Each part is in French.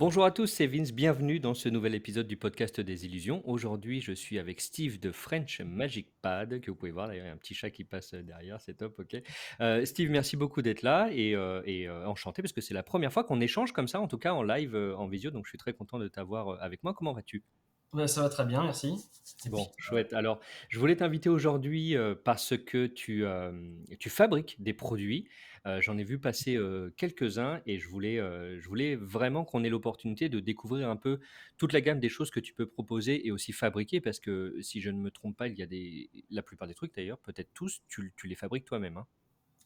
Bonjour à tous, c'est Vince, bienvenue dans ce nouvel épisode du podcast des illusions. Aujourd'hui, je suis avec Steve de French Magic Pad, que vous pouvez voir, d'ailleurs, il y a un petit chat qui passe derrière, c'est top, ok. Steve, merci beaucoup d'être là et enchanté parce que c'est la première fois qu'on échange comme ça, en tout cas en live, en visio, donc je suis très content de t'avoir avec moi. Comment vas-tu? Ouais, ça va très bien, merci. Et puis, Bon, chouette. Alors, je voulais t'inviter aujourd'hui parce que tu fabriques des produits. J'en ai vu passer quelques-uns et je voulais vraiment qu'on ait l'opportunité de découvrir un peu toute la gamme des choses que tu peux proposer et aussi fabriquer parce que si je ne me trompe pas, la plupart des trucs d'ailleurs, peut-être tous, tu les fabriques toi-même,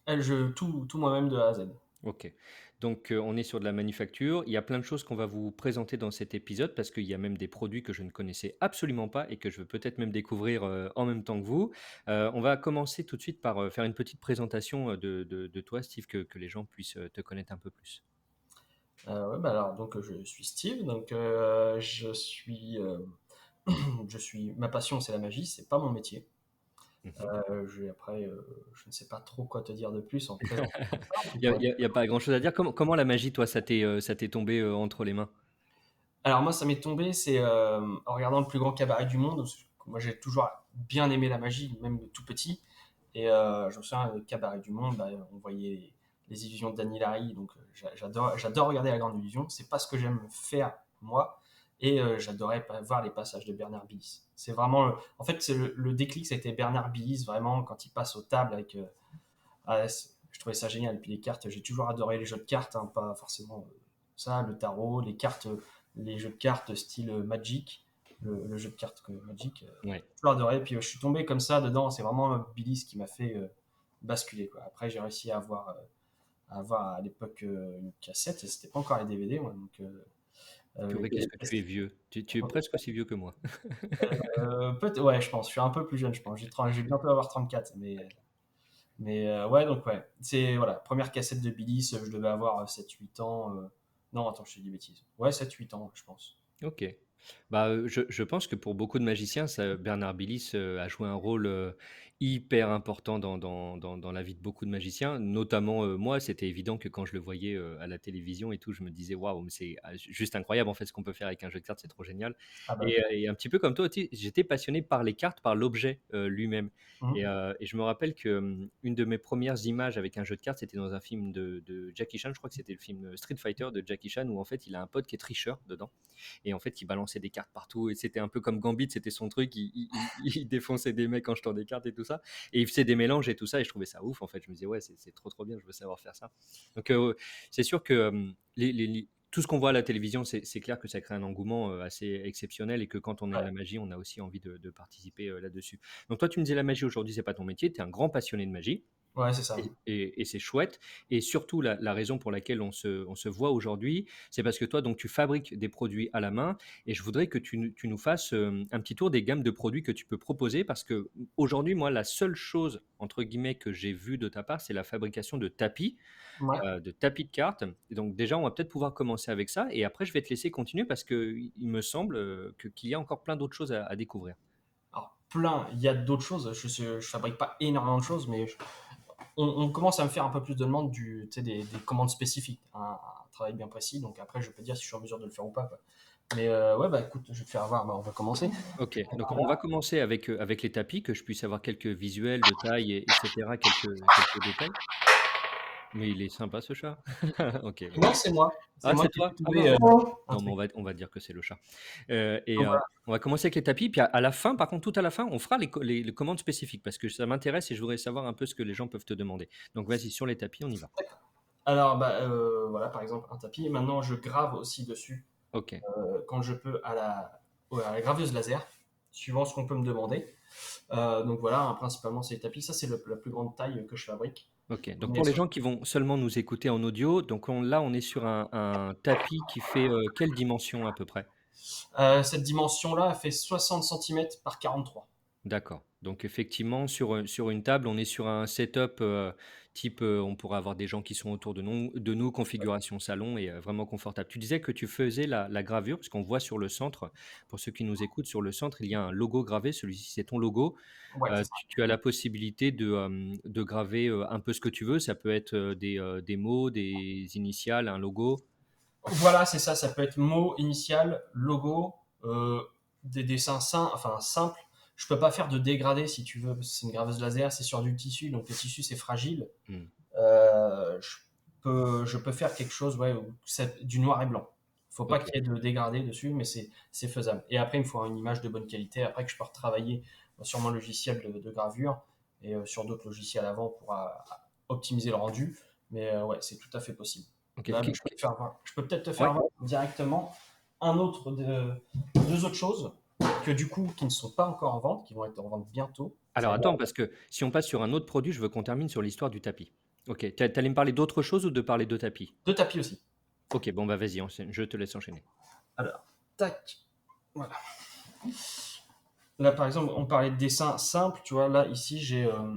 hein. tout moi-même de A à Z. Ok, donc on est sur de la manufacture. Il y a plein de choses qu'on va vous présenter dans cet épisode parce qu'il y a même des produits que je ne connaissais absolument pas et que je veux peut-être même découvrir en même temps que vous. On va commencer tout de suite par faire une petite présentation de toi, Steve, que les gens puissent te connaître un peu plus. Ouais, bah alors, je suis Steve, ma passion, c'est la magie, c'est pas mon métier. Mhm. Je ne sais pas trop quoi te dire de plus en présentant ça. Il y a pas grand-chose à dire. Comment la magie, toi, ça t'est tombé entre les mains? Alors moi, ça m'est tombé, c'est en regardant le plus grand cabaret du monde. Moi, j'ai toujours bien aimé la magie, même tout petit. Et je me souviens, le cabaret du monde, bah, on voyait les illusions de Danny Larry, j'adore regarder la grande illusion. C'est pas ce que j'aime faire moi, et j'adorais voir les passages de Bernard Billis. C'est vraiment, en fait, c'est le déclic, ça a été Bernard Billis vraiment quand il passe aux tables avec. Je trouvais ça génial. Et puis les cartes, j'ai toujours adoré les jeux de cartes, hein, pas forcément ça, le tarot, les cartes, les jeux de cartes style Magic, le jeu de cartes Magic. Ouais. J'ai toujours adoré. Puis je suis tombé comme ça dedans. C'est vraiment Billy qui m'a fait basculer, quoi. Après, j'ai réussi à avoir à l'époque une cassette. C'était pas encore les DVD, moi, Purée, qu'est-ce que tu es vieux. Tu es presque aussi vieux que moi. ouais, je pense. Je suis un peu plus jeune, je pense. J'ai bientôt avoir 34, ouais, donc ouais. C'est, voilà, première cassette de Billy, je devais avoir 7 8 ans. Non, attends, je te dis des bêtises. Ouais, 7 8 ans, je pense. Ok. Bah, je pense que pour beaucoup de magiciens, Bernard Billis a joué un rôle hyper important dans la vie de beaucoup de magiciens. Notamment moi, c'était évident que quand je le voyais à la télévision et tout, je me disais, waouh, mais c'est juste incroyable en fait ce qu'on peut faire avec un jeu de cartes, c'est trop génial. Ah bah, Et un petit peu comme toi, j'étais passionné par les cartes, par l'objet lui-même. hum, Et je me rappelle que une de mes premières images avec un jeu de cartes, c'était dans un film de Jackie Chan, je crois que c'était le film Street Fighter de Jackie Chan, où en fait il a un pote qui est tricheur dedans et en fait il balançait des cartes partout et c'était un peu comme Gambit, c'était son truc, il défonçait des mecs en jetant des cartes et tout ça et il faisait des mélanges et tout ça et je trouvais ça ouf en fait, je me disais ouais c'est trop bien, je veux savoir faire ça. Donc c'est sûr que tout ce qu'on voit à la télévision, c'est clair que ça crée un engouement assez exceptionnel et que quand on aime la ouais, magie, on a aussi envie de participer là-dessus. Donc toi, tu me disais la magie aujourd'hui, c'est pas ton métier, tu es un grand passionné de magie. ouais, c'est ça. Et c'est chouette. Et surtout, la raison pour laquelle on se voit aujourd'hui, c'est parce que toi, donc, tu fabriques des produits à la main. Et je voudrais que tu nous fasses un petit tour des gammes de produits que tu peux proposer. Parce que aujourd'hui, moi, la seule chose, entre guillemets, que j'ai vue de ta part, c'est la fabrication Ouais. de tapis de cartes. Et donc, déjà, on va peut-être pouvoir commencer avec ça. Et après, je vais te laisser continuer parce qu'il me semble qu'il y a encore plein d'autres choses à découvrir. Alors, plein, il y a d'autres choses. Je fabrique pas énormément de choses, on commence à me faire un peu plus de demandes tu sais, des commandes spécifiques, un travail bien précis. Donc après, je peux te dire si je suis en mesure de le faire ou pas, quoi. Ouais, bah écoute, je vais te faire voir. Bah, on va commencer. Ok, donc on va commencer avec les tapis, que je puisse avoir quelques visuels de taille, etc., quelques détails. Mais il est sympa ce chat. Ok, bon. Non, c'est moi. C'est Ah, moi c'est qui ai toi? fait Ah tomber mince. un Non, mais truc. on va dire que c'est le chat. Et Donc voilà. on va commencer avec les tapis, puis à la fin, par contre, tout à la fin, on fera les commandes spécifiques, parce que ça m'intéresse et je voudrais savoir un peu ce que les gens peuvent te demander. Donc vas-y, sur les tapis, on y va. Alors, bah, voilà, par exemple, un tapis. Maintenant, je grave aussi dessus Ok, quand je peux ouais, à la graveuse laser, suivant ce qu'on peut me demander. Donc voilà, hein, principalement c'est les tapis. Ça, c'est la plus grande taille que je fabrique. ok. Donc On est pour les sur- gens qui vont seulement nous écouter en audio, donc là, on est sur un tapis qui fait quelle dimension à peu près? Cette dimension-là, elle fait 60 centimètres par 43. D'accord. Donc effectivement, sur une table, on est sur un setup type, on pourrait avoir des gens qui sont autour de nous, configuration salon et vraiment confortable. Tu disais que tu faisais la gravure, parce qu'on voit sur le centre, pour ceux qui nous écoutent, sur le centre, il y a un logo gravé. Celui-ci, c'est ton logo. Ouais, c'est ça. Tu as la possibilité de graver un peu ce que tu veux. Ça peut être des mots, des initiales, un logo. Voilà, c'est ça. Ça peut être mot, initial, logo, des dessins simples. Je peux pas faire de dégradé si tu veux, parce que c'est une graveuse laser, c'est sur du tissu, donc le tissu c'est fragile. Hmm. Je peux faire quelque chose, ouais, où c'est du noir et blanc. Faut pas Ok. qu'il y ait de dégradé dessus, mais c'est faisable. Et après, il me faut une image de bonne qualité. Après que je peux retravailler sur mon logiciel de gravure et sur d'autres logiciels avant pour optimiser le rendu. Mais ouais, c'est tout à fait possible. Ok. Là, je peux te faire voir. Je peux peut-être te faire Ouais. voir directement deux autres choses que du coup, qui ne sont pas encore en vente, qui vont être en vente bientôt. Alors attends, parce que si on passe sur un autre produit, je veux qu'on termine sur l'histoire du tapis. Ok. T'allais me parler d'autre chose ou de parler de tapis? Deux tapis aussi. Ok, bon bah vas-y, je te laisse enchaîner. Alors, tac. Voilà. Là, par exemple, on parlait de dessin simple, tu vois. Là, ici, alors, on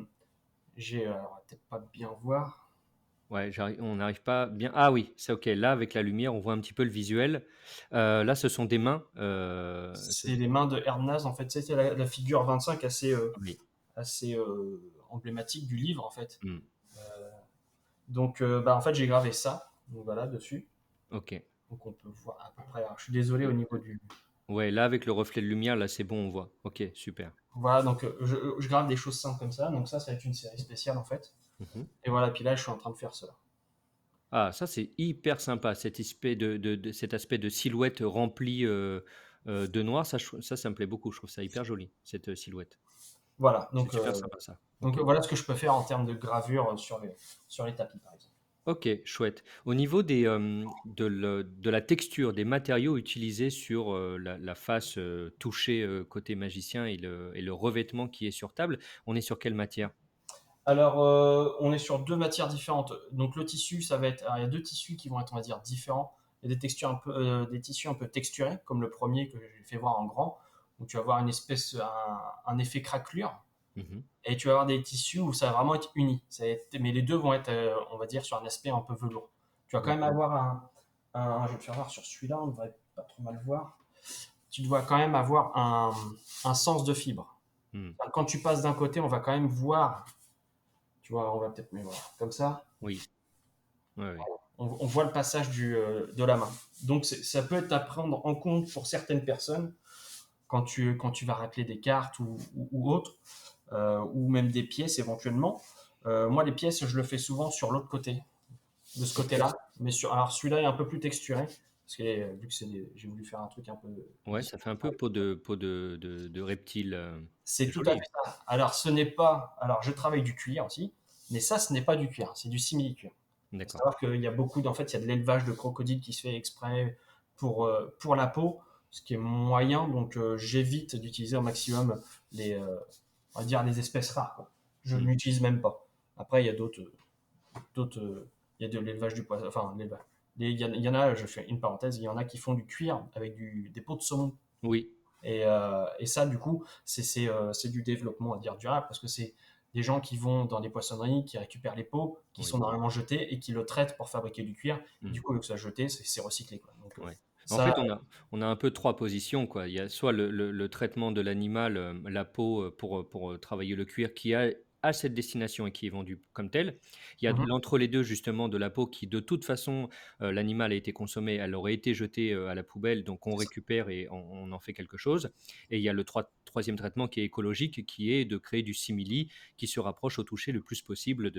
va peut-être pas bien voir. Ouais, on n'arrive pas bien. Ah oui, c'est ok. Là, avec la lumière, on voit un petit peu le visuel. Là, ce sont des mains. C'est les mains de Ernaz, en fait. C'était la figure 25 Oui. assez emblématique du livre, en fait. Hmm. Donc, bah, en fait, j'ai gravé ça, donc voilà, dessus. Ok. Donc, on peut voir à peu près. Alors, je suis désolé au niveau du. Ouais, là, avec le reflet de lumière, là, c'est bon, on voit. Ok, super. Voilà, donc je grave des choses simples comme ça. Donc, ça va être une série spéciale, en fait. Mhm. Et voilà, puis là, je suis en train de faire cela. Ah, ça, c'est hyper sympa, cet aspect de silhouette remplie de noir. Ça me plaît beaucoup. Je trouve ça hyper joli, cette silhouette. Voilà, C'est super sympa, ça. donc Ok. voilà ce que je peux faire en termes de gravure sur les tapis, par exemple. Ok, chouette. Au niveau de la texture, des matériaux utilisés sur la face touchée côté magicien et le revêtement qui est sur table, on est sur quelle matière? Alors, on est sur deux matières différentes. Donc, le tissu, ça va être. Alors, il y a deux tissus qui vont être, on va dire, différents. Il y a des tissus un peu texturés, comme le premier que j'ai fait voir en grand, où tu vas avoir un effet craquelure. Mhm. Et tu vas avoir des tissus où ça va vraiment être uni. Mais les deux vont être, on va dire, sur un aspect un peu velours. Tu vas quand même D'accord. avoir je vais te faire voir sur celui-là, on ne devrait pas trop mal voir. Tu dois quand même avoir un sens de fibre. Hmm. Quand tu passes d'un côté, on va quand même voir, tu vois, on va peut-être mettre comme ça, Oui. Ouais, ouais. on voit le passage de la main. Donc ça peut être à prendre en compte pour certaines personnes quand tu vas racler des cartes ou autres, ou même des pièces éventuellement. Moi, les pièces, je le fais souvent sur l'autre côté, de ce Ok. côté-là. Alors celui-là est un peu plus texturé, parce que vu que j'ai voulu faire un truc un peu Ouais, ça fait un peu peau de reptile. C'est C'est tout à fait joli. ça. Alors, ce n'est pas. Alors, je travaille du cuir aussi, mais ça, ce n'est pas du cuir, c'est du simili-cuir. Il faut D'accord. savoir qu'il y a en fait, il y a de l'élevage de crocodiles qui se fait exprès pour la peau, ce qui est moyen, donc j'évite d'utiliser au maximum on va dire les espèces rares, quoi. Je Hmm. n'utilise même pas. Après, il y a il y a de l'élevage du poisson, enfin, l'élevage. Il y en a, je fais une parenthèse, il y en a qui font du cuir avec des peaux de saumon. Oui, Et ça, du coup, c'est du développement à dire durable parce que c'est des gens qui vont dans des poissonneries, qui récupèrent les peaux, qui sont oui. normalement jetés et qui le traitent pour fabriquer du cuir. Et Hmm. du coup, au lieu que ça jeté, c'est recyclé, quoi. Donc, Ouais. En ça, fait, on a un peu trois positions, quoi. Il y a soit le traitement de l'animal, la peau, pour travailler le cuir, qui a cette destination et qui est vendu comme tel. Il y a mhm, l'entre-les-deux, justement, de la peau qui, de toute façon, l'animal a été consommé, elle aurait été jetée à la poubelle, donc on c'est ça. récupère et on en fait quelque chose. Et il y a le troisième traitement qui est écologique, qui est de créer du simili qui se rapproche au toucher le plus possible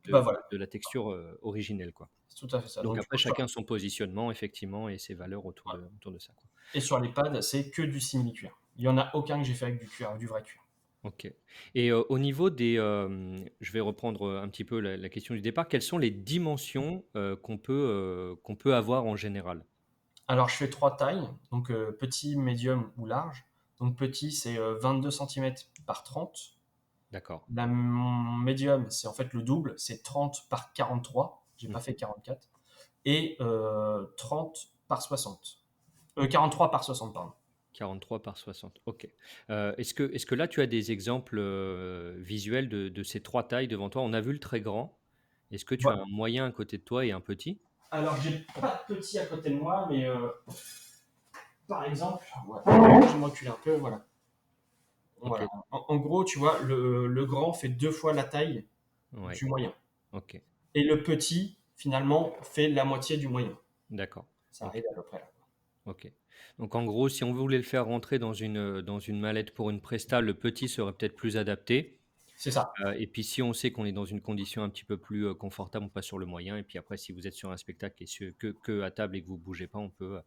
Bah voilà, de la texture originelle, quoi. c'est tout à fait ça. Donc Donc, du après, coup, chacun son positionnement, effectivement, et ses valeurs voilà. autour de ça, quoi. Et sur les pads, c'est que du simili-cuir. Il n'y en a aucun que j'ai fait avec du cuir, du vrai cuir. Ok. Et au niveau je vais reprendre un petit peu la question du départ. Quelles sont les dimensions qu'on peut avoir en général? Alors, je fais trois tailles, donc petit, médium ou large. Donc, petit, c'est 22 cm par 30. D'accord. La médium, c'est en fait le double, c'est 30 par 43. J'ai pas fait Mhm. 44. Et 30 par 60. 43 par 60, pardon. 43 par 60. Ok. Est-ce que là, tu as des exemples visuels de ces trois tailles devant toi? On a vu le très grand. Est-ce que tu as Voilà. un moyen à côté de toi et un petit? Alors, j'ai pas de petit à côté de moi, mais par exemple, voilà. Je vais me reculer un peu, voilà. Ok. Voilà. En gros, tu vois, le grand fait deux fois la taille Ouais. du moyen. Ok. Et le petit, finalement, fait la moitié du moyen. D'accord. Ça Ok. arrive à peu près là. Ok. Donc en gros, si on voulait le faire rentrer dans une mallette pour une presta, le petit serait peut-être plus adapté. C'est ça. Et puis si on sait qu'on est dans une condition un petit peu plus confortable, on passe sur le moyen. Et puis après, si vous êtes sur un spectacle et que à table et que vous bougez pas, on peut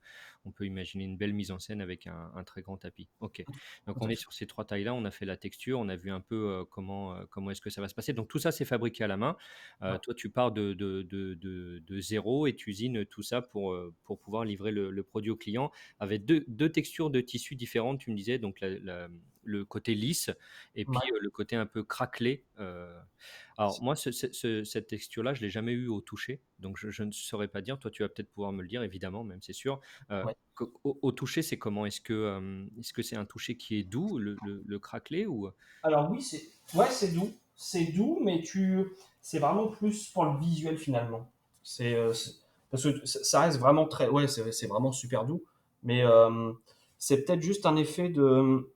imaginer une belle mise en scène avec un très grand tapis. Ok. Donc Tout on à est fait. sur ces trois tailles-là. On a fait la texture, on a vu un peu comment est-ce que ça va se passer. Donc tout ça, c'est fabriqué à la main. Ouais. Toi, tu pars de zéro et tu usines tout ça pour pouvoir livrer le produit au client avec deux textures de tissu différentes. Tu me disais donc le côté lisse et puis Ouais. le côté un peu craquelé. Alors moi, cette texture-là, je l'ai jamais eu au toucher, donc je ne saurais pas dire. Toi, tu vas peut-être pouvoir me le dire, évidemment, même c'est sûr. Ouais. Au toucher, c'est comment? Est-ce que c'est un toucher qui est doux, le craquelé ou? Alors oui, ouais, c'est doux, mais c'est vraiment plus pour le visuel finalement. Parce que ça reste vraiment très, ouais, c'est vraiment super doux, mais c'est peut-être juste un effet de,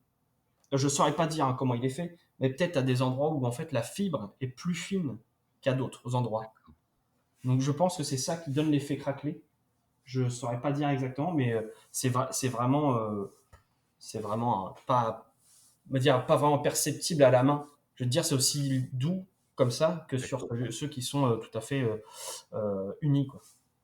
je saurais pas dire hein, comment il est fait, mais peut-être à des endroits où en fait la fibre est plus fine qu'à d'autres endroits. Donc je pense que c'est ça qui donne l'effet craquelé. Je saurais pas dire exactement, mais c'est vraiment pas, on va dire, pas vraiment perceptible à la main. Je veux dire, c'est aussi doux comme ça que sur D'accord. ceux qui sont tout à fait unis, quoi.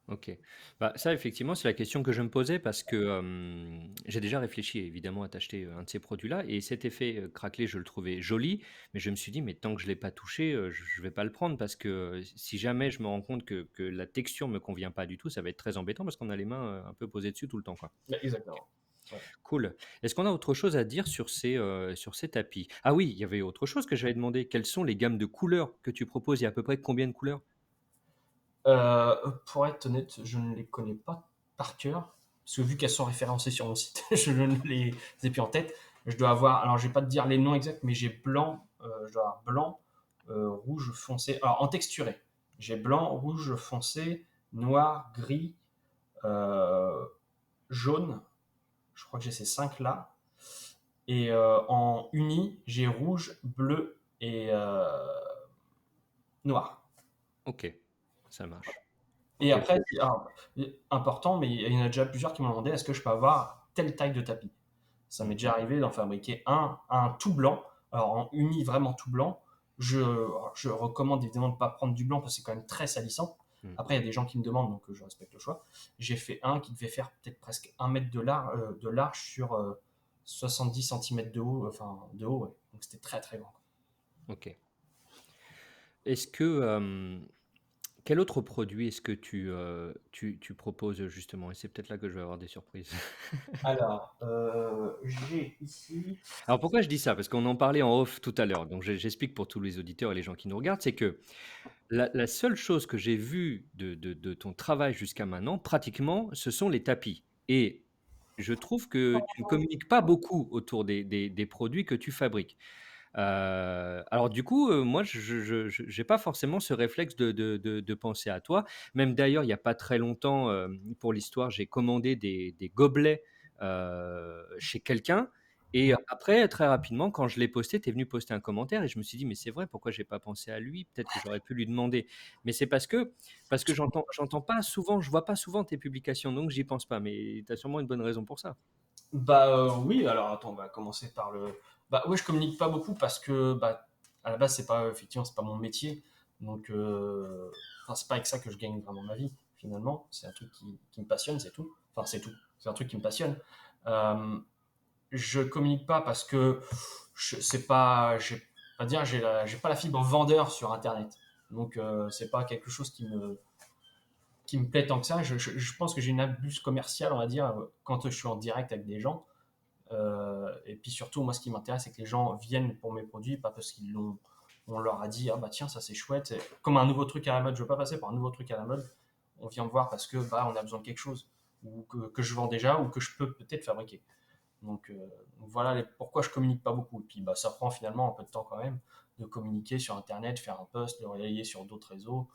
Ok. Bah, ça, effectivement, c'est la question que je me posais parce que j'ai déjà réfléchi évidemment à t'acheter un de ces produits-là et cet effet craquelé, je le trouvais joli, mais je me suis dit, mais tant que je ne l'ai pas touché, je ne vais pas le prendre parce que si jamais je me rends compte que la texture ne me convient pas du tout, ça va être très embêtant parce qu'on a les mains un peu posées dessus tout le temps, quoi. Ouais, exactement. Ouais. Cool. Est-ce qu'on a autre chose à dire sur ces tapis? Ah oui, il y avait autre chose que j'avais demandé. Quelles sont les gammes de couleurs que tu proposes? Il y a à peu près combien de couleurs? Pour être honnête, je ne les connais pas par cœur, parce que vu qu'elles sont référencées sur mon site, je ne les ai plus en tête. Je dois avoir, alors je vais pas te dire les noms exacts, mais j'ai blanc, je dois avoir blanc, rouge foncé, alors en texturé. J'ai blanc, rouge foncé, noir, gris, euh, jaune. Je crois que j'ai ces cinq là. Et en uni, j'ai rouge, bleu et noir. Ok, ça marche. Et Ok. après, important, mais il y en a déjà plusieurs qui m'ont demandé est-ce que je peux avoir telle taille de tapis. Ça m'est Mm, déjà arrivé d'en fabriquer un tout blanc, alors en uni vraiment tout blanc. Je, je recommande évidemment de ne pas prendre du blanc parce que c'est quand même très salissant. mm. Après, il y a des gens qui me demandent, donc je respecte le choix. J'ai fait un qui devait faire peut-être presque 1 mètre de large sur 70 centimètres de haut, enfin de haut, ouais. Donc c'était très très grand. Ok. Est-ce que quel autre produit est-ce que tu proposes justement? Et c'est peut-être là que je vais avoir des surprises. Alors, j'ai ici. Alors pourquoi je dis ça? Parce qu'on en parlait en off tout à l'heure, donc j'explique pour tous les auditeurs et les gens qui nous regardent, c'est que la seule chose que j'ai vue de ton travail jusqu'à maintenant, pratiquement, ce sont les tapis. Et je trouve que tu ne communiques pas beaucoup autour des produits que tu fabriques. Alors du coup, moi, je j'ai pas forcément ce réflexe de penser à toi. Même d'ailleurs, il y a pas très longtemps, pour l'histoire, j'ai commandé des gobelets, chez quelqu'un et après, très rapidement, quand je l'ai posté, tu es venu poster un commentaire et je me suis dit: «Mais c'est vrai, pourquoi j'ai pas pensé à lui? Peut-être que j'aurais pu lui demander». Mais c'est parce que j'entends pas souvent, je vois pas souvent tes publications, donc j'y pense pas. Mais tu as sûrement une bonne raison pour ça. Bah oui, alors attends, on va commencer par le. Bah oui, je communique pas beaucoup parce que bah à la base c'est pas effectivement c'est pas mon métier, donc enfin c'est pas avec ça que je gagne vraiment ma vie finalement. C'est un truc qui me passionne, c'est tout. Enfin c'est tout. C'est un truc qui me passionne. Euh, je communique pas parce que c'est pas, j'ai pas dire, j'ai pas la fibre vendeur sur Internet, donc c'est pas quelque chose qui me plaît tant que ça. Je pense que j'ai une abuse commerciale, on va dire, quand je suis en direct avec des gens. Et puis surtout, moi, ce qui m'intéresse, c'est que les gens viennent pour mes produits, pas parce qu'ils l'ont, on leur a dit, ah bah tiens, ça c'est chouette, c'est comme un nouveau truc à la mode. Je veux pas passer par un nouveau truc à la mode. On vient me voir parce que bah on a besoin de quelque chose ou que je vends déjà ou que je peux peut-être fabriquer. Donc voilà pourquoi je communique pas beaucoup. Et puis bah ça prend finalement un peu de temps quand même de communiquer sur Internet, faire un post, le relayer sur d'autres réseaux.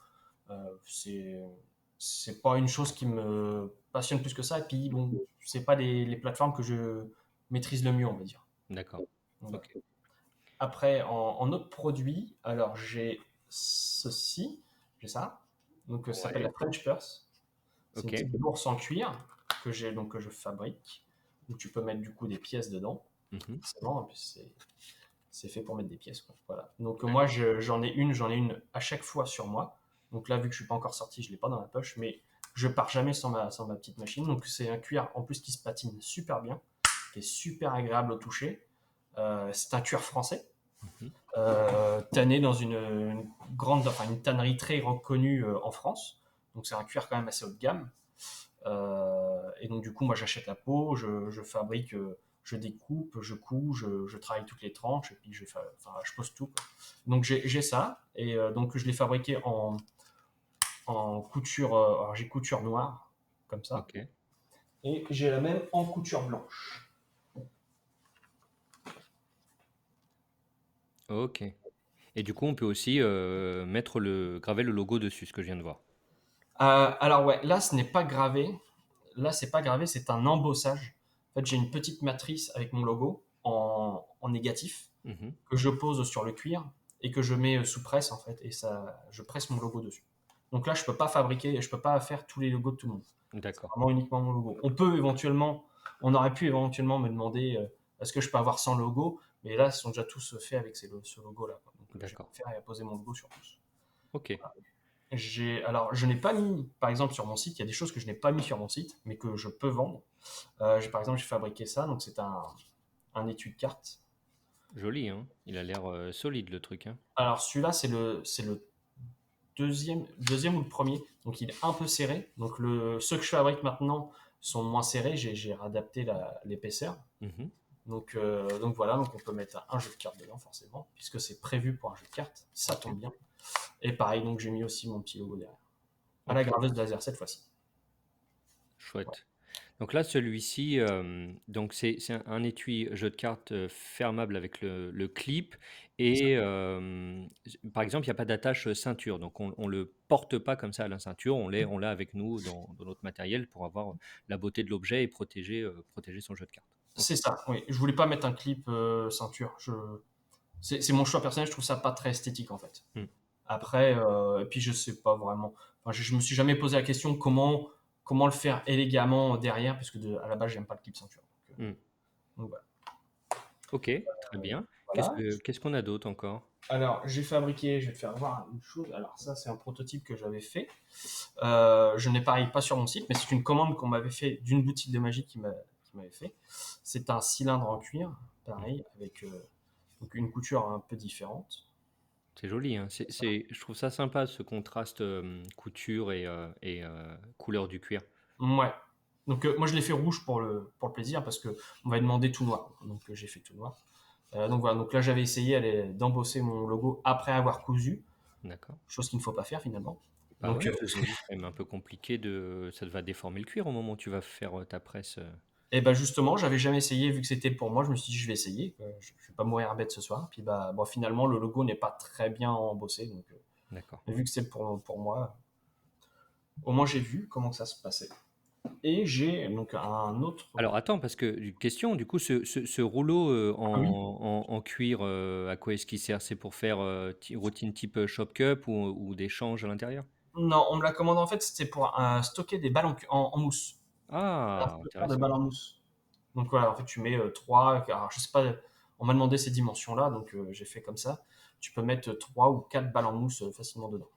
C'est pas une chose qui me passionne plus que ça. Et puis bon, c'est pas les plateformes que je maîtrise le mieux, on va dire. D'accord. Donc, voilà. OK. Après, en autres produits, alors j'ai ceci, j'ai ça. Donc ça s'appelle Ouais. la French Purse. C'est une Ok. type de bourse en cuir que je fabrique, où tu peux mettre du coup des pièces dedans, Mhm. forcément, et puis c'est fait pour mettre des pièces, quoi. Voilà. Donc moi, j'en ai une à chaque fois sur moi. Donc là, vu que je suis pas encore sorti, je l'ai pas dans la poche, mais je pars jamais sans ma petite machine. Donc c'est un cuir en plus qui se patine super bien, qui est super agréable au toucher. C'est un cuir français, Mhm. tanné dans une grande, enfin une tannerie très reconnue en France. Donc c'est un cuir quand même assez haut de gamme. Et donc du coup, moi j'achète la peau, je fabrique, je découpe, je couds, je travaille toutes les tranches et puis je pose tout, quoi. Donc j'ai ça et donc je l'ai fabriqué en couture. Alors j'ai couture noire comme ça Ok. et j'ai la même en couture blanche. Ok. Et du coup, on peut aussi graver le logo dessus, ce que je viens de voir. Alors ouais, là ce n'est pas gravé. Là c'est pas gravé, c'est un embossage. En fait, j'ai une petite matrice avec mon logo en négatif Mhm. que je pose sur le cuir et que je mets sous presse en fait, et ça, je presse mon logo dessus. Donc là, je peux pas fabriquer, je peux pas faire tous les logos de tout le monde. C'est D'accord. vraiment uniquement mon logo. On aurait pu éventuellement me demander est-ce que je peux avoir 100 logos, mais là, ils sont déjà tous faits avec ce logo-là, quoi. Donc j'ai pas D'accord. faire et à poser mon logo sur tous. Ok. Alors, je n'ai pas mis, par exemple, sur mon site, il y a des choses que je n'ai pas mis sur mon site, mais que je peux vendre. Par exemple, j'ai fabriqué ça, donc c'est un étui de cartes. Joli, hein? Il a l'air solide, le truc, hein? Alors celui-là, c'est le deuxième ou le premier. Donc il est un peu serré. Donc ceux que je fabrique maintenant sont moins serrés. J'ai réadapté l'épaisseur. Mhm. Donc voilà, donc on peut mettre un jeu de cartes dedans forcément, puisque c'est prévu pour un jeu de cartes. Ça Ok. tombe bien. Et pareil, donc j'ai mis aussi mon petit logo derrière. À la Ok. graveuse laser cette fois-ci. Ouais. Chouette. Donc là, celui-ci, donc c'est un étui jeu de cartes fermable avec le clip. Et par exemple, il n'y a pas d'attache ceinture. Donc on ne le porte pas comme ça à la ceinture. On l'a avec nous dans notre matériel pour avoir la beauté de l'objet et protéger son jeu de cartes. Ok. C'est ça, oui. Je voulais pas mettre un clip ceinture. C'est mon choix personnel, je trouve ça pas très esthétique en fait. Hmm. Après, et puis je sais pas vraiment. Enfin, je me suis jamais posé la question comment le faire élégamment derrière, parce que à la base j'aime pas le clip ceinture. Hmm. Donc voilà. Ok, très bien. Qu'est-ce Voilà. que qu'est-ce qu'on a d'autre encore? Alors j'ai fabriqué, je vais te faire voir une chose. Alors ça c'est un prototype que j'avais fait. Je n'ai pareil pas sur mon site, mais c'est une commande qu'on m'avait fait d'une boutique de magie qui m'avait fait. C'est un cylindre en cuir, pareil, avec donc une couture un peu différente. C'est joli, hein. Je trouve ça sympa ce contraste couture et couleur du cuir. Ouais. Donc moi je l'ai fait rouge pour le plaisir parce que on m'avait demandé tout noir. Donc j'ai fait tout noir. Donc voilà, donc là j'avais essayé d'embosser mon logo après avoir cousu, D'accord. chose qu'il ne faut pas faire finalement. Bah Donc ouais, parce que j'ai vu, c'est quand même un peu compliqué ça va déformer le cuir au moment où tu vas faire ta presse. et ben justement, j'avais jamais essayé vu que c'était pour moi, je me suis dit je vais essayer, je vais pas mourir bête ce soir. Puis bah bon, finalement le logo n'est pas très bien embossé, donc D'accord. vu que c'est pour moi, au moins j'ai vu comment que ça se passait. Et j'ai donc un autre. Alors attends, parce que question, du coup, ce rouleau Ah oui. en cuir, à quoi est-ce qu'il sert? C'est pour faire routine type Shop Cup ou des changes à l'intérieur? Non, on me l'a commandé en fait, c'était pour stocker des balles en mousse. Ah, Un de intéressant. balles en mousse. Donc voilà, en fait, tu mets 3. Alors, je sais pas, on m'a demandé ces dimensions-là, donc j'ai fait comme ça. Tu peux mettre 3 ou 4 balles en mousse facilement dedans.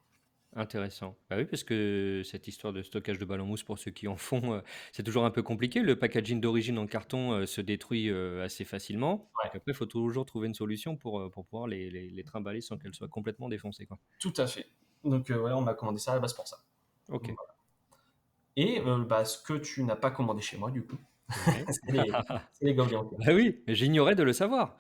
Intéressant. Bah oui, parce que cette histoire de stockage de balles en mousse, pour ceux qui en font, c'est toujours un peu compliqué. Le packaging d'origine en carton se détruit assez facilement. Ouais, Donc après, il faut toujours trouver une solution pour pouvoir les trimballer sans qu'elles soient complètement défoncées, quoi. tout à fait. Donc ouais, on m'a commandé ça à la base pour ça. Ok. Donc, voilà. Et bah, ce que tu n'as pas commandé chez moi, du coup, Ouais. c'est les gobelets en cuir. Bah oui, mais j'ignorais de le savoir.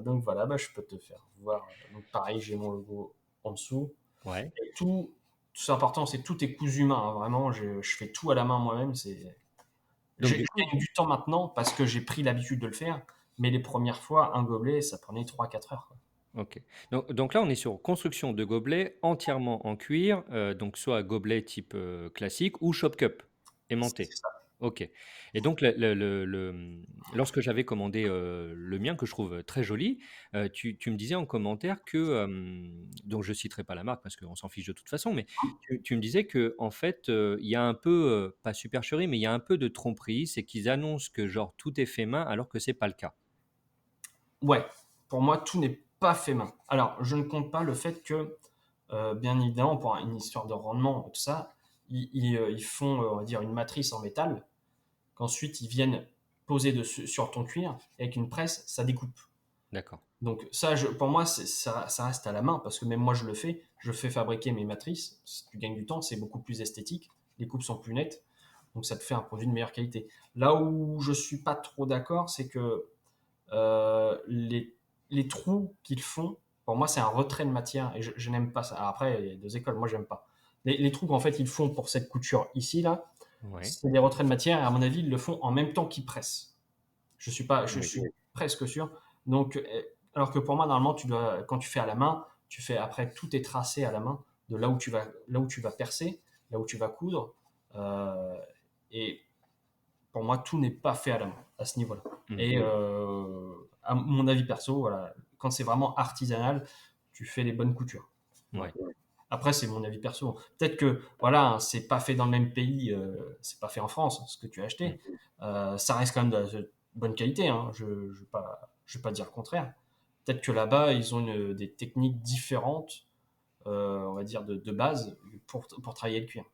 Donc voilà, bah, je peux te faire voir. Donc pareil, j'ai mon logo en dessous. Ouais. Et tout, c'est important, c'est tout est cousu main, hein, vraiment, je fais tout à la main moi-même. Donc Je du coup, gagne du temps maintenant parce que j'ai pris l'habitude de le faire, mais les premières fois, un gobelet, ça prenait 3 4 heures, quoi. ok. Donc là, on est sur construction de gobelets entièrement en cuir, donc soit gobelet type classique ou shop cup C'est aimanté. ça. OK. Et donc lorsque j'avais commandé, le mien que je trouve très joli, tu me disais en commentaire que, donc je citerai pas la marque parce qu'on s'en fiche de toute façon, mais tu me disais que en fait, il y a un peu, pas supercherie, mais il y a un peu de tromperie. C'est qu'ils annoncent que genre tout est fait main alors que c'est pas le cas. Ouais, pour moi, tout n'est pas fait main. Alors, je ne compte pas le fait que, bien évidemment, pour une histoire de rendement et tout ça, ils font, on va dire, une matrice en métal, qu'ensuite ils viennent poser dessus, sur ton cuir, et avec une presse, ça découpe. D'accord. Donc ça, pour moi, ça reste à la main, parce que même moi, je fais fabriquer mes matrices, tu gagnes du temps, c'est beaucoup plus esthétique, les coupes sont plus nettes, donc ça te fait un produit de meilleure qualité. Là où je suis pas trop d'accord, c'est que euh, les, les trous qu'ils font, pour moi, c'est un retrait de matière et je n'aime pas ça. Alors après, il y a deux écoles, moi, j'aime pas. Les trous qu'en fait ils font pour cette couture ici, là, Ouais. c'est des retraits de matière et à mon avis, ils le font en même temps qu'ils pressent. Je Oui. suis presque sûr. Donc, alors que pour moi, normalement, quand tu fais à la main, tu fais après tout est tracé à la main de là où tu vas percer, là où tu vas coudre. Euh, et pour moi, tout n'est pas fait à la main à ce niveau-là. Mmh. Et à mon avis perso, voilà, quand c'est vraiment artisanal, tu fais les bonnes coutures. Voilà. Ouais. Après, c'est mon avis perso. Peut-être que voilà, c'est pas fait dans le même pays, c'est pas fait en France, ce que tu as Mmh. acheté. Ça reste quand même de bonne qualité. Hein. Je vais pas dire le contraire. Peut-être que là-bas, ils ont des techniques différentes, on va dire de base, pour travailler le cuir.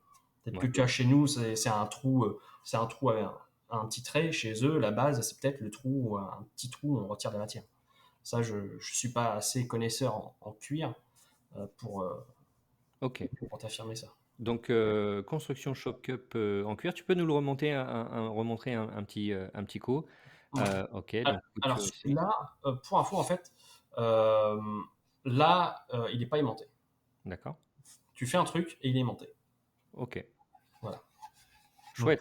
Peut-être que Ouais. chez nous, c'est un trou avec un petit trait. Chez eux, la base, c'est peut-être le trou, un petit trou où on retire de la matière. Ça, je ne suis pas assez connaisseur en cuir euh, pour, euh, OK. pour t'affirmer ça. Donc, construction Shock Cup en cuir, tu peux nous le remonter remontrer un petit coup. Ouais. OK, donc Alors couture ici. celui-là, pour info, en fait, euh, là, il n'est pas aimanté. D'accord. Tu fais un truc et il est aimanté. OK. Voilà. Donc, Chouette.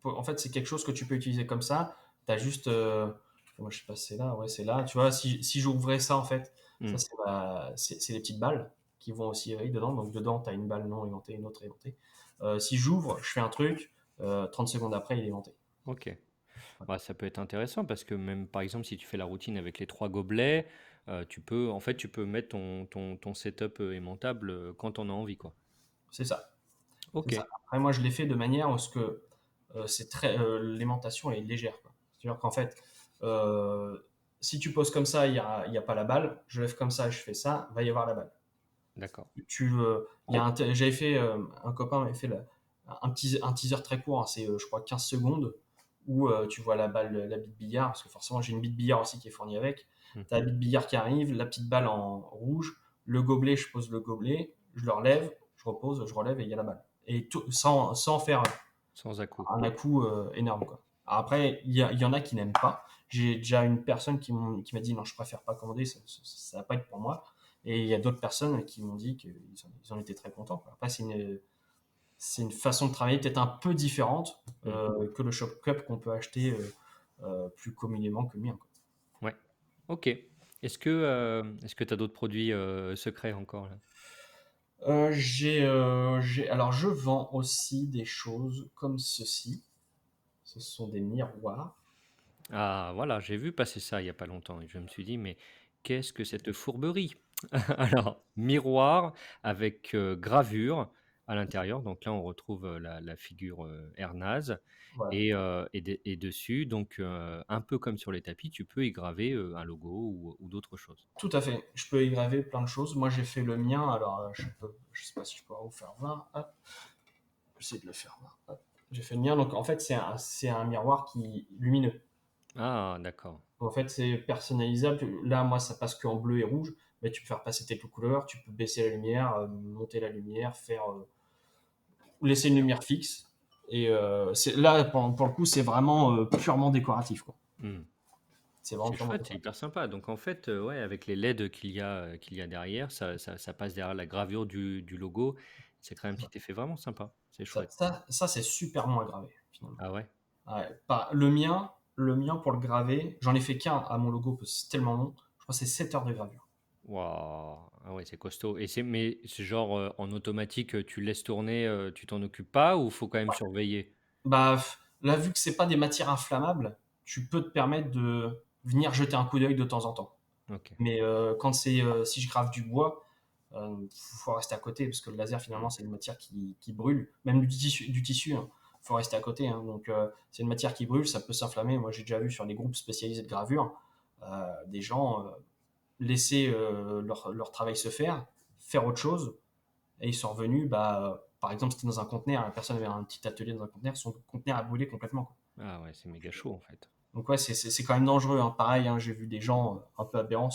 en fait, c'est quelque chose que tu peux utiliser comme ça. Tu as juste. Moi, je sais pas si c'est là. Ouais, c'est là. Tu vois, si j'ouvrais ça, en fait, ça, Mmh. c'est les petites balles qui vont aussi avec dedans. Donc, dedans, tu as une balle non aimantée, une autre aimantée. Si j'ouvre, je fais un truc, 30 secondes après, il est aimanté. OK. Bah, ça peut être intéressant parce que même, par exemple, si tu fais la routine avec les 3 gobelets, tu peux en fait, tu peux mettre ton setup, aimantable, quand tu en as envie, quoi. C'est ça. C'est ça. OK. Après, moi, je l'ai fait de manière à ce que l'aimantation est légère, quoi. C'est-à-dire qu'en fait, euh, si tu poses comme ça, il y a pas la balle. Je lève comme ça, je fais ça, va y avoir la balle. D'accord. J'avais fait, un copain m'avait fait un teaser très court, hein, c'est je crois 15 secondes, où tu vois la balle, la bite billard, parce que forcément j'ai une bite billard aussi qui est fournie avec. Tu as Mmh. la bite billard qui arrive, la petite balle en rouge, le gobelet, je pose le gobelet, je le relève, je repose, je relève et il y a la balle. Et tout, sans faire Sans à-coup. un à-coup énorme, quoi. Après, il y en a qui n'aiment pas. J'ai déjà une personne qui m'a dit non, je préfère pas commander, ça va pas être pour moi. Et il y a d'autres personnes qui m'ont dit ils en étaient très contents, quoi. Après, c'est une façon de travailler peut-être un peu différente Mmh. que le Shop Cup qu'on peut acheter plus communément que le mien, quoi. Ouais. OK. Est-ce que tu as d'autres produits, secrets encore là? Alors, je vends aussi des choses comme ceci. Ce sont des miroirs. Ah voilà, j'ai vu passer ça il y a pas longtemps et je me suis dit: «Mais qu'est-ce que cette fourberie?» Alors, miroir avec, gravure à l'intérieur, donc là on retrouve, la figure, Ernaz Voilà. et dessus donc, un peu comme sur les tapis, tu peux y graver, un logo ou d'autres choses. Tout à fait. Je peux y graver plein de choses. Moi, j'ai fait le mien. Alors, je sais pas si je pourrais vous faire voir. Hop, j'essaie de le faire voir. Hop. J'ai fait le mien. Donc, en fait, c'est un miroir qui lumineux. Ah d'accord. En fait, c'est personnalisable. Là, moi, ça passe qu'en bleu et rouge. Mais tu peux faire passer tes couleurs. Tu peux baisser la lumière, monter la lumière, laisser une lumière fixe. Et là, pour le coup, c'est vraiment purement décoratif, quoi. Mmh. C'est vraiment C'est purement chouette, c'est décoratif. hyper sympa. Donc en fait, ouais, avec les LED qu'il y a derrière, ça passe derrière la gravure du logo. Ça crée un petit effet vraiment sympa. C'est chouette. Ça c'est super moins gravé, finalement. Ah ouais? Ouais, le mien pour le graver, j'en ai fait qu'un à mon logo parce que c'est tellement long. Je crois que c'est 7 heures de gravure. Waouh! Ah ouais, c'est costaud. Mais c'est genre en automatique, tu laisses tourner, tu t'en occupes pas ou faut quand même surveiller? Bah, là, vu que c'est pas des matières inflammables, tu peux te permettre de venir jeter un coup d'œil de temps en temps. Ok. Mais quand si je grave du bois, faut rester à côté parce que le laser finalement c'est une matière qui brûle, même du tissu, hein. Faut rester à côté, hein. Donc c'est une matière qui brûle, ça peut s'inflammer. Moi j'ai déjà vu sur les groupes spécialisés de gravure des gens laisser leur travail se faire autre chose, et ils sont revenus, par exemple c'était dans un conteneur, la personne avait un petit atelier dans un conteneur, son conteneur a brûlé complètement, quoi. Ah ouais, c'est méga chaud en fait. Donc ouais, c'est quand même dangereux, hein. Pareil, hein, j'ai vu des gens un peu aberrants,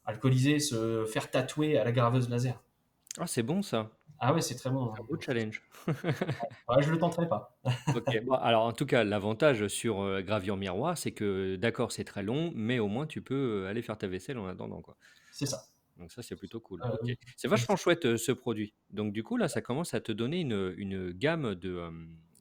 alcoolisés, se faire tatouer à la graveuse laser. Ah, c'est bon ça. Ah ouais, c'est très bon, C'est un hein. beau challenge. Ouais, je le tenterai pas. Ok. Bon, alors en tout cas, l'avantage sur gravure miroir, c'est que d'accord, c'est très long, mais au moins tu peux aller faire ta vaisselle en attendant, quoi. C'est ça. Donc ça, c'est plutôt cool. Ok. Oui. C'est vachement chouette ce produit. Donc du coup, là, ça commence à te donner une gamme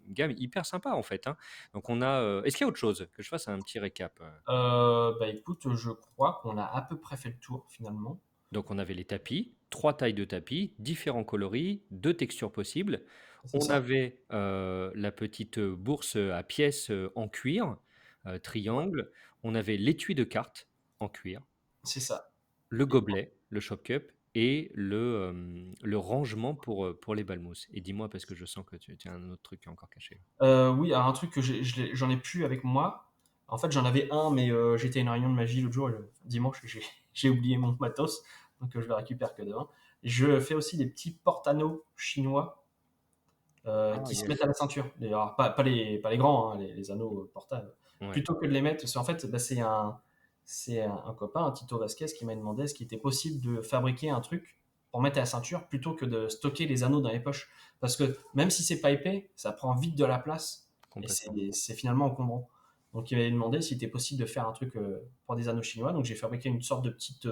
une gamme hyper sympa en fait, hein. Donc on a. Est-ce qu'il y a autre chose que je fasse un petit récap? Bah écoute, je crois qu'on a à peu près fait le tour finalement. Donc on avait les tapis, 3 tailles de tapis, différents coloris, 2 textures possibles. C'est On ça. avait la petite bourse à pièces en cuir, Ouais, triangle. On avait l'étui de cartes en cuir, c'est ça. le Et- gobelet, le Shop Cup et le rangement pour les balmous. Et dis-moi, parce que je sens que tu as un autre truc qui est encore caché. oui, alors un truc que j'en ai plus avec moi. En fait, j'en avais un, mais j'étais à une réunion de magie l'autre jour, dimanche, j'ai oublié mon matos, donc je le récupère que demain. Je fais aussi des petits porte-anneaux chinois Ah qui se mettent yes. à la ceinture. Alors, pas les grands, hein, les anneaux portables. Ouais. Plutôt que de les mettre, parce qu'en fait, c'est un copain, un Tito Vasquez, qui m'a demandé ce qu'il était possible de fabriquer un truc pour mettre à la ceinture plutôt que de stocker les anneaux dans les poches. Parce que même si c'est pas épais, ça prend vite de la place et Complètement. c'est finalement encombrant. Donc il m'avait demandé s'il était possible de faire un truc pour des anneaux chinois. Donc j'ai fabriqué une sorte de petite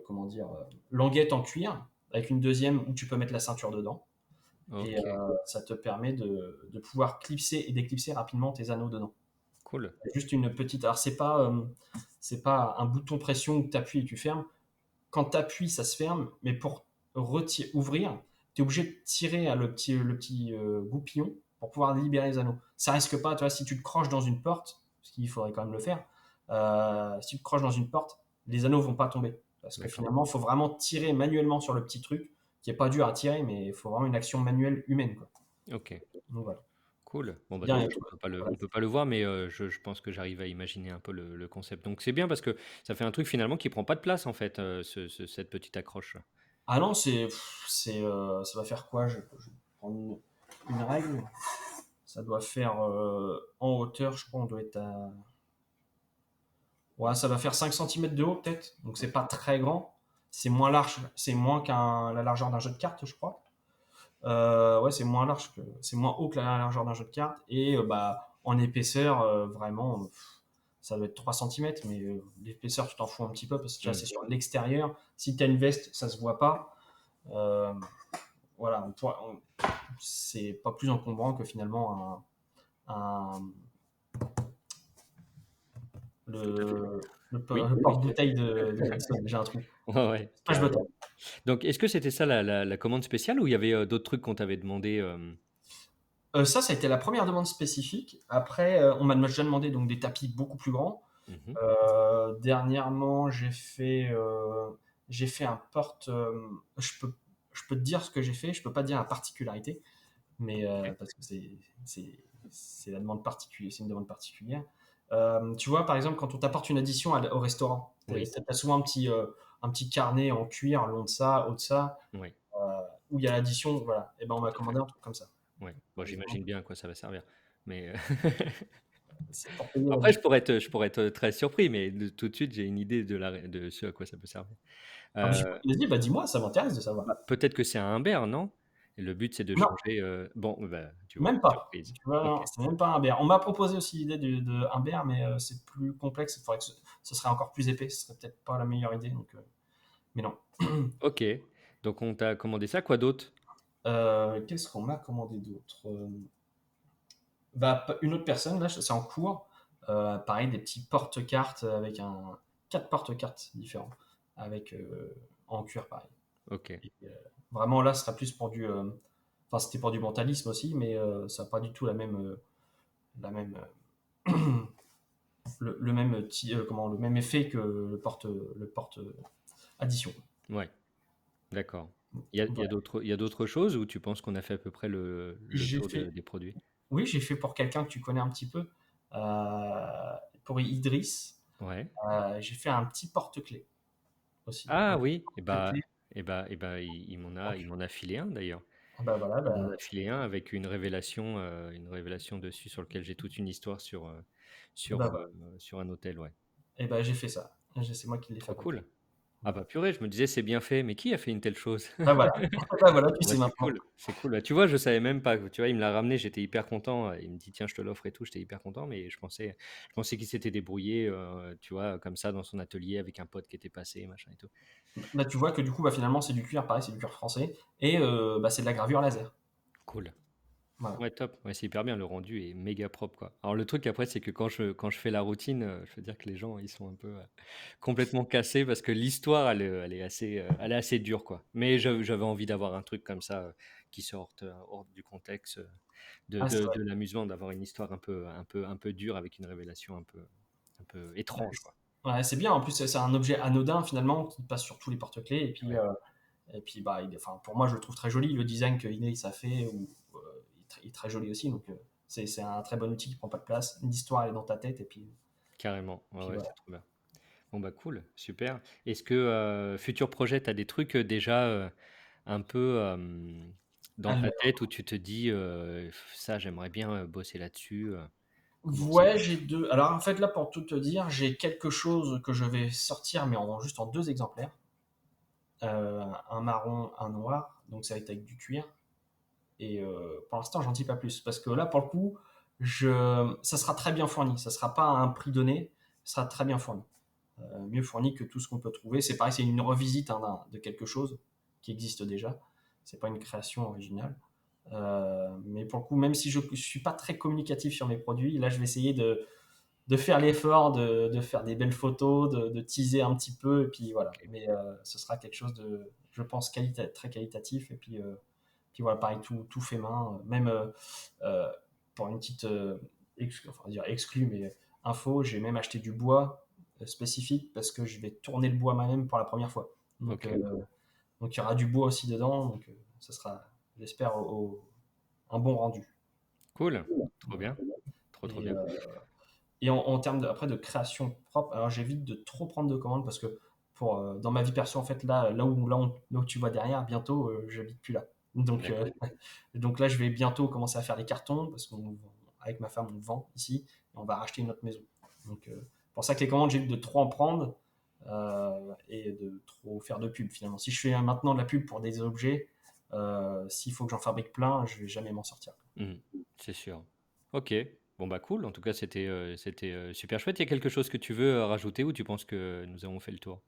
comment dire, languette en cuir avec une deuxième où tu peux mettre la ceinture dedans. Et Ok, ça te permet de pouvoir clipser et déclipser rapidement tes anneaux dedans. cool. Juste une petite. Alors, c'est pas un bouton pression où tu appuies et tu fermes. Quand tu appuies, ça se ferme, mais pour ouvrir, tu es obligé de tirer le petit goupillon pour pouvoir libérer les anneaux. Ça risque pas, tu vois, si tu te croches dans une porte, ce qu'il faudrait quand même le faire, si tu te croches dans une porte, les anneaux vont pas tomber. Parce que D'accord. finalement, il faut vraiment tirer manuellement sur le petit truc, qui est pas dur à tirer, mais il faut vraiment une action manuelle humaine, quoi. Ok. Donc voilà. Cool. Bon, bah, Bien, dommage, on peut pas le voir, mais je pense que j'arrive à imaginer un peu le concept. Donc c'est bien parce que ça fait un truc finalement qui prend pas de place en fait, cette petite accroche. ah non, ça va faire quoi? Je vais prendre une règle. Ça doit faire en hauteur, je crois, on doit être à. Ouais, ça va faire 5 centimètres de haut peut-être. Donc c'est Ok. pas très grand. C'est moins large, c'est moins la largeur d'un jeu de cartes, je crois. Ouais, c'est moins haut que la largeur d'un jeu de cartes. Et en épaisseur, vraiment, ça doit être 3 centimètres. Mais l'épaisseur, tu t'en fous un petit peu parce que déjà Hmm. c'est sur l'extérieur. Si tu as une veste, ça se voit pas. Euh, voilà, c'est pas plus encombrant que finalement un, Tout à fait. Oui, le oui. porte-bouteille de Jackson. J'ai un trou. Ouais, ouais, Splash carrément. button. Donc est-ce que c'était ça la commande spéciale ou il y avait d'autres trucs qu'on t'avait demandé Ça a été la première demande spécifique. Après, on m'a déjà demandé donc des tapis beaucoup plus grands. Mhm. Dernièrement, j'ai fait un porte. Je peux te dire ce que j'ai fait. Je peux pas te dire la particularité, mais Ok. parce que c'est la demande particulière, c'est une demande particulière. Tu vois, par exemple, quand on t'apporte une addition au restaurant, tu Oui, as souvent un petit carnet en cuir, long de ça, haut de ça, oui, où il y a l'addition. Voilà. Et ben, on tout m'a à fait. commandé un truc comme ça. Ouais. Bon, Et vraiment, j'imagine bien à quoi ça va servir. Mais c'est pour payer après, l'addition. je pourrais être très surpris, mais tout de suite, j'ai une idée de ce à quoi ça peut servir. Ah, mais Euh, vas-y, bah dis-moi, ça m'intéresse de savoir. Bah, peut-être que c'est un Humbert, non? Et le but, c'est de Non, changer, bon, bah, tu vois? même pas. Surprise. Tu vois, OK. non, c'est même pas un bear. On m'a proposé aussi l'idée un bear, mais c'est plus complexe. Il faudrait que ce serait encore plus épais. Ce serait peut-être pas la meilleure idée. Donc, mais non. OK. Donc on t'a commandé ça, quoi d'autre? Qu'est-ce qu'on m'a commandé d'autre? Une autre personne, là, c'est en cours. Pareil, des petits porte-cartes avec quatre porte-cartes différents, avec en cuir pareil. OK. Et, vraiment, là, ce sera plus pour Enfin, c'était pour du mentalisme aussi, mais ça n'a pas du tout la même, le même, comment, le même effet que le porte addition. Ouais, d'accord. Voilà. Il y a d'autres choses où tu penses qu'on a fait à peu près le J'ai tour fait, des produits? oui, j'ai fait pour quelqu'un que tu connais un petit peu, pour Idriss, Ouais. j'ai fait un petit porte-clés aussi. Ah Un petit oui, porte-clés en il cuir. m'en a filé un d'ailleurs. Bah voilà, Il m'en bah, a filé un avec une révélation dessus sur lequel j'ai toute une histoire bah voilà. sur un hôtel, ouais. Et ben j'ai fait ça. C'est moi qui l'ai Trop fabriqué. cool. Ah bah purée, je me disais c'est bien fait, mais qui a fait une telle chose? Bah voilà. Bah voilà, tu Bah, sais c'est maintenant. cool, c'est cool. Bah, tu vois, je savais même pas. Tu vois, il me l'a ramené, j'étais hyper content. Il me dit, tiens, je te l'offre et tout, j'étais hyper content, mais je pensais qu'il s'était débrouillé, tu vois, comme ça, dans son atelier avec un pote qui était passé, machin et tout. Bah tu vois que du coup, bah finalement, c'est du cuir, pareil, c'est du cuir français. Et bah c'est de la gravure laser. Cool. Voilà. Ouais, top. Ouais, c'est hyper bien. Le rendu est méga propre, quoi. Alors, le truc après, c'est que quand je fais la routine, je veux dire que les gens, ils sont un peu complètement cassés parce que l'histoire, elle est assez dure, quoi. Mais j'avais envie d'avoir un truc comme ça qui sorte hors du contexte Ah, c'est vrai. de l'amusement, d'avoir une histoire un peu dure avec une révélation un peu étrange, quoi. Ouais, c'est bien. En plus, c'est un objet anodin finalement qui passe sur tous les porte-clés. Ouais, Et puis bah, enfin, pour moi, je le trouve très joli. Le design que Idriss a fait, il est très joli aussi. Donc, c'est un très bon outil qui prend pas de place. L'histoire, elle est dans ta tête. carrément. Ouais, Puis ouais, voilà. c'est trop bien. Bon, bah cool, super. Est-ce que futur projet, tu as des trucs déjà un peu dans ta Alors, tête où tu te dis ça, j'aimerais bien bosser là-dessus, commencer? ouais, j'ai deux. Alors, en fait, là, pour tout te dire, j'ai quelque chose que je vais sortir, mais juste en deux exemplaires. Un marron, un noir. Donc, ça va être avec du cuir. Et pour l'instant, j'en dis pas plus. Parce que là, pour le coup, ça sera très bien fourni. Ça sera pas à un prix donné. Ça sera très bien fourni. Mieux fourni que tout ce qu'on peut trouver. C'est pareil, c'est une revisite hein, de quelque chose qui existe déjà. C'est pas une création originale. Mais pour le coup, même si je ne suis pas très communicatif sur mes produits, là, je vais essayer de faire l'effort, de faire des belles photos, de teaser un petit peu. Et puis voilà. Ok. Mais ce sera quelque chose de, je pense, très qualitatif. Et puis voilà, pareil, tout fait main. Même euh, pour une petite, enfin, dire exclu, mais info, j'ai même acheté du bois spécifique parce que je vais tourner le bois moi-même pour la première fois. Donc, Ok, euh, donc il y aura du bois aussi dedans. Donc ça sera, j'espère, un bon rendu. cool, trop Voilà. bien, trop trop Et, bien. en termes après de création propre, alors j'évite de trop prendre de commandes parce que dans ma vie perso, en fait, là où tu vois derrière, bientôt, j'habite plus là. Donc, D'accord. donc là, je vais bientôt commencer à faire des cartons parce qu'avec ma femme, on vend ici et on va racheter une autre maison. Donc, pour ça que les commandes, j'évite de trop en prendre et de trop faire de pub finalement. Si je fais maintenant de la pub pour des objets, s'il faut que j'en fabrique plein, je vais jamais m'en sortir. Mhm, c'est sûr. Ok, bon bah cool. En tout cas, c'était super chouette. Il y a quelque chose que tu veux rajouter ou tu penses que nous avons fait le tour?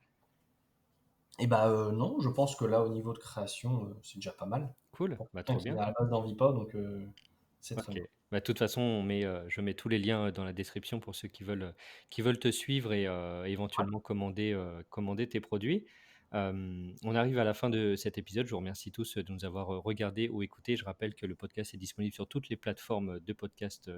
Et bah non, je pense que là, au niveau de création, c'est déjà pas mal. Cool, Pour bah quelqu'un trop qui bien. à la base n'en vit pas, donc c'est très Ok. bien. Bah, de toute façon, je mets tous les liens dans la description pour ceux qui veulent te suivre et éventuellement commander tes produits. On arrive à la fin de cet épisode. Je vous remercie tous de nous avoir regardés ou écoutés. Je rappelle que le podcast est disponible sur toutes les plateformes de podcast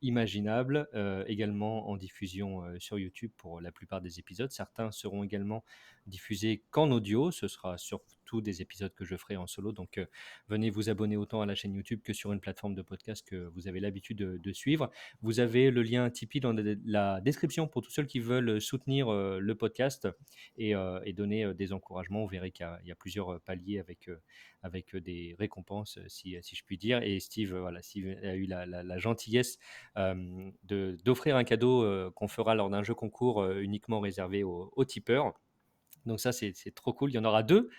imaginables, également en diffusion sur YouTube pour la plupart des épisodes. Certains seront également diffusés qu'en audio. Ce sera surtout des épisodes que je ferai en solo. Donc, venez vous abonner autant à la chaîne YouTube que sur une plateforme de podcast que vous avez l'habitude de suivre. Vous avez le lien Tipeee dans la description pour tous ceux qui veulent soutenir le podcast et donner des encouragements. Vous verrez qu'il y a plusieurs paliers avec des récompenses, si je puis dire. Et Steve, voilà, Steve a eu la gentillesse d'offrir un cadeau qu'on fera lors d'un jeu concours uniquement réservé aux tipeurs. Donc ça, c'est trop cool. Il y en aura deux.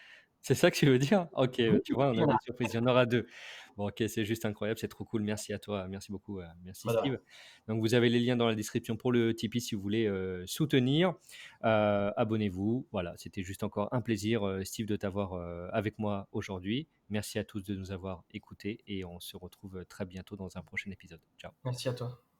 C'est ça que tu veux dire? Ok, Oui, tu vois, on il y a en a. des surprises. Il y en aura deux. Bon, ok, c'est juste incroyable. C'est trop cool. Merci à toi. Merci beaucoup. Merci Voilà. Steve. Donc, vous avez les liens dans la description pour le Tipeee si vous voulez soutenir. Abonnez-vous. Voilà, c'était juste encore un plaisir, Steve, de t'avoir avec moi aujourd'hui. Merci à tous de nous avoir écoutés et on se retrouve très bientôt dans un prochain épisode. Ciao. Merci à toi.